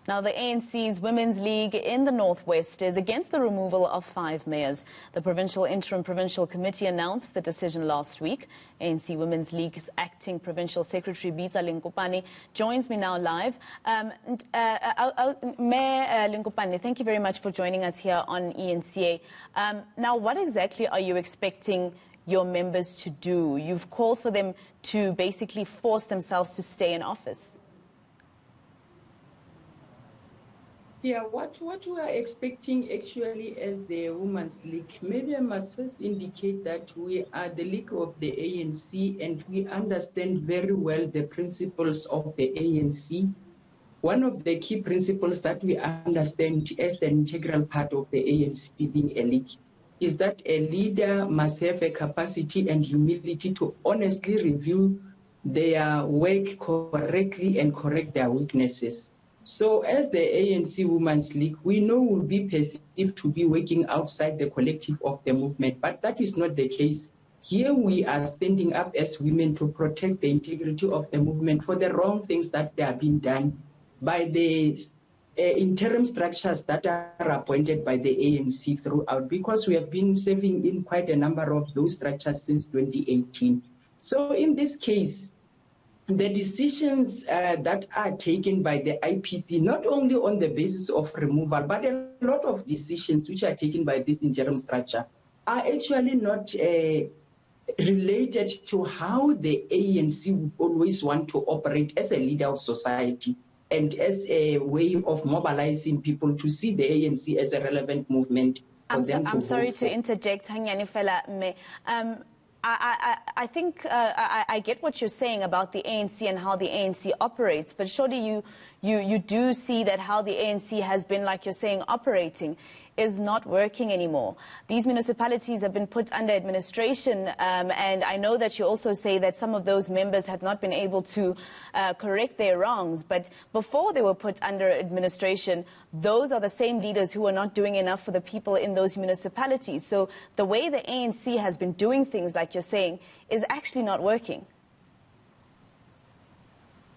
Now, the ANC's Women's League in the Northwest is against the removal of 5 mayors. The Provincial Interim Provincial Committee announced the decision last week. ANC Women's League's acting Provincial Secretary Bitsa Lenkopane joins me now live. Mayor Lenkopane, thank you very much for joining us here on eNCA. Now, what exactly are you expecting your members to do? You've called for them to basically force themselves to stay in office. Yeah, what we are expecting actually as the Women's League, maybe I must first indicate that we are the league of the ANC and we understand very well the principles of the ANC. One of the key principles that we understand as an integral part of the ANC being a league is that a leader must have a capacity and humility to honestly review their work correctly and correct their weaknesses. So as the ANC Women's League, we know we'll be perceived to be working outside the collective of the movement, but that is not the case. Here we are standing up as women to protect the integrity of the movement for the wrong things that they are being done by the interim structures that are appointed by the ANC throughout, because we have been serving in quite a number of those structures since 2018. So in this case, the decisions that are taken by the IPC, not only on the basis of removal, but a lot of decisions which are taken by this interim structure are actually not related to how the ANC would always want to operate as a leader of society and as a way of mobilizing people to see the ANC as a relevant movement. I'm sorry to interject, Hanyani. I think I get what you're saying about the ANC and how the ANC operates, but surely you do see that how the ANC has been, like you're saying, operating is not working anymore. These municipalities have been put under administration, and I know that you also say that some of those members have not been able to correct their wrongs, but before they were put under administration, those are the same leaders who are not doing enough for the people in those municipalities. So the way the ANC has been doing things, like you're saying, is actually not working.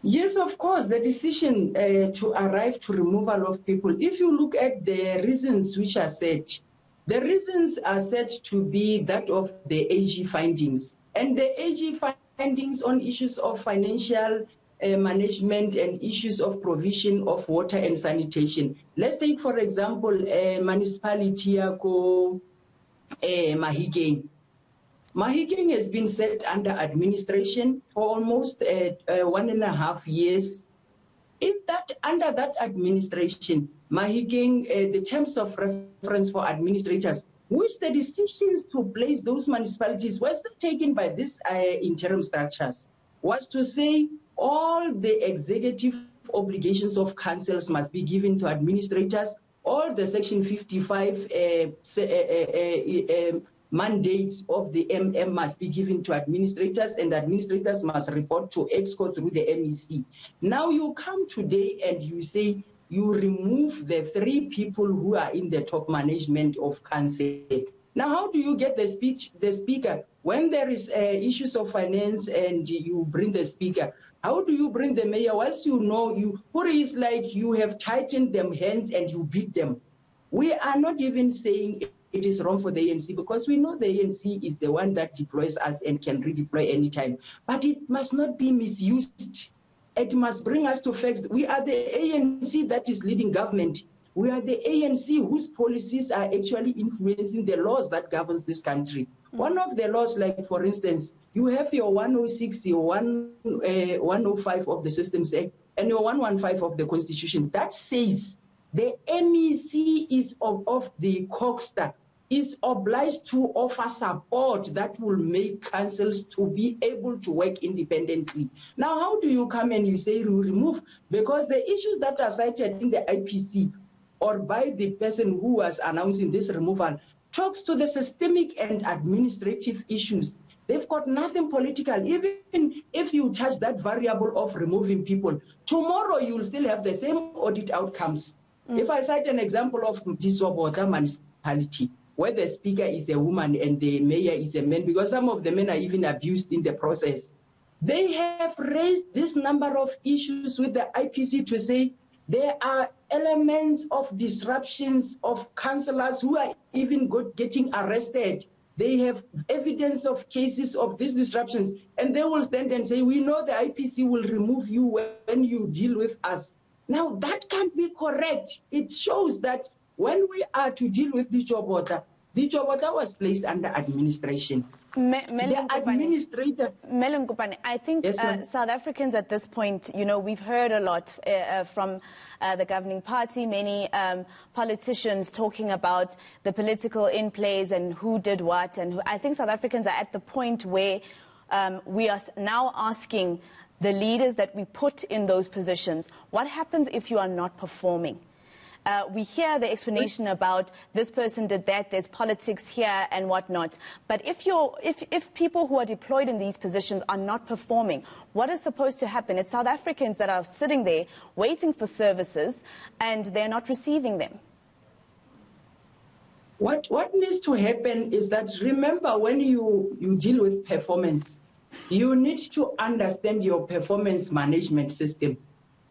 Yes, of course, the decision to arrive to removal of people, if you look at the reasons which are set, the reasons are said to be that of the AG findings. And the AG findings on issues of financial management and issues of provision of water and sanitation. Let's take, for example, municipality called Mahikeng. Mahikeng has been set under administration for almost 1.5 years. Under that administration, Mahikeng, the terms of reference for administrators, which the decisions to place those municipalities were still taken by these interim structures, was to say all the executive obligations of councils must be given to administrators, all the Section 55 mandates of the MM must be given to administrators, and administrators must report to EXCO through the MEC. Now you come today and you say you remove the 3 people who are in the top management of council. Now how do you get the speaker? When there is issues of finance and you bring the speaker, how do you bring the mayor? Once you know, who is like you have tightened them hands and you beat them. We are not even saying it is wrong for the ANC, because we know the ANC is the one that deploys us and can redeploy anytime. But it must not be misused. It must bring us to facts. We are the ANC that is leading government. We are the ANC whose policies are actually influencing the laws that governs this country. One of the laws, like for instance, you have your 106, your 105 of the Systems Act, and your 115 of the Constitution. That says the MEC is of the Coxter is obliged to offer support that will make councils to be able to work independently. Now, how do you come and you say you remove? Because the issues that are cited in the IPC or by the person who was announcing this removal talks to the systemic and administrative issues. They've got nothing political. Even if you touch that variable of removing people, tomorrow you'll still have the same audit outcomes. If I cite an example of Disobota municipality, where the speaker is a woman and the mayor is a man, because some of the men are even abused in the process. They have raised this number of issues with the IPC to say there are elements of disruptions of councillors who are even getting arrested. They have evidence of cases of these disruptions, and they will stand and say, we know the IPC will remove you when you deal with us. Now, that can't be correct. It shows that when we are to deal with the Jobota was placed under administration. The administrator. Lenkopane, I think Yes, South Africans at this point, you know, we've heard a lot from the governing party, many politicians talking about the political in-plays and who did what. And I think South Africans are at the point where we are now asking the leaders that we put in those positions, what happens if you are not performing? We hear the explanation about this person did that, there's politics here and whatnot. But if people who are deployed in these positions are not performing, what is supposed to happen? It's South Africans that are sitting there waiting for services and they're not receiving them. What needs to happen is that, remember, when you deal with performance, you need to understand your performance management system.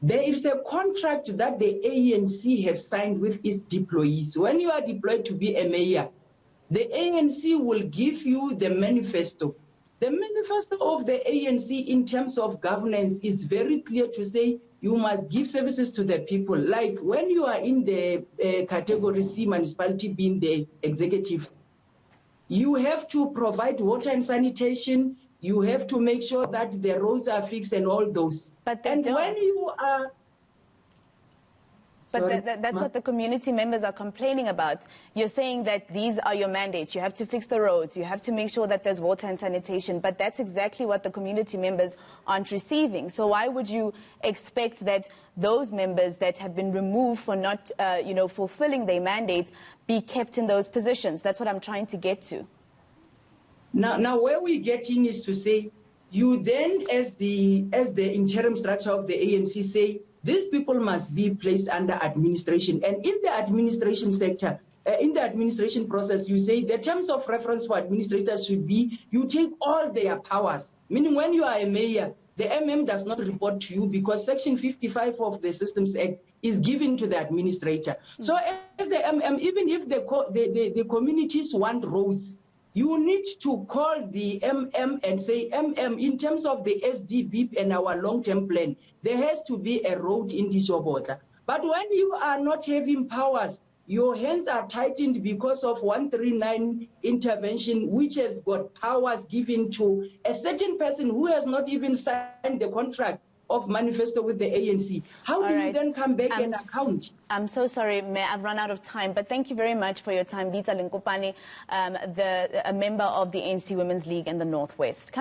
There is a contract that the ANC have signed with its deployees. When you are deployed to be a mayor, the ANC will give you the manifesto. The manifesto of the ANC in terms of governance is very clear to say you must give services to the people. Like when you are in the category C, municipality being the executive, you have to provide water and sanitation. You have to make sure that the roads are fixed and all those. But and don't. When you are... But that's what the community members are complaining about. You're saying that these are your mandates. You have to fix the roads. You have to make sure that there's water and sanitation. But that's exactly what the community members aren't receiving. So why would you expect that those members that have been removed for not, fulfilling their mandates be kept in those positions? That's what I'm trying to get to. Now, where we get in is to say, you then, as the interim structure of the ANC, say these people must be placed under administration. And in the administration sector, in the administration process, you say the terms of reference for administrators should be you take all their powers. Meaning, when you are a mayor, the does not report to you because Section 55 of the Systems Act is given to the administrator. So, as the even if the communities want roads, you need to call the and say, in terms of the SDB and our long-term plan, there has to be a road in this Jobota. But when you are not having powers, your hands are tightened because of 139 intervention, which has got powers given to a certain person who has not even signed the contract of manifesto with the ANC. How do you then come back and account? I'm so sorry, Mayor, I've run out of time, but thank you very much for your time. Bitsa Lenkopane, a member of the ANC Women's League in the Northwest.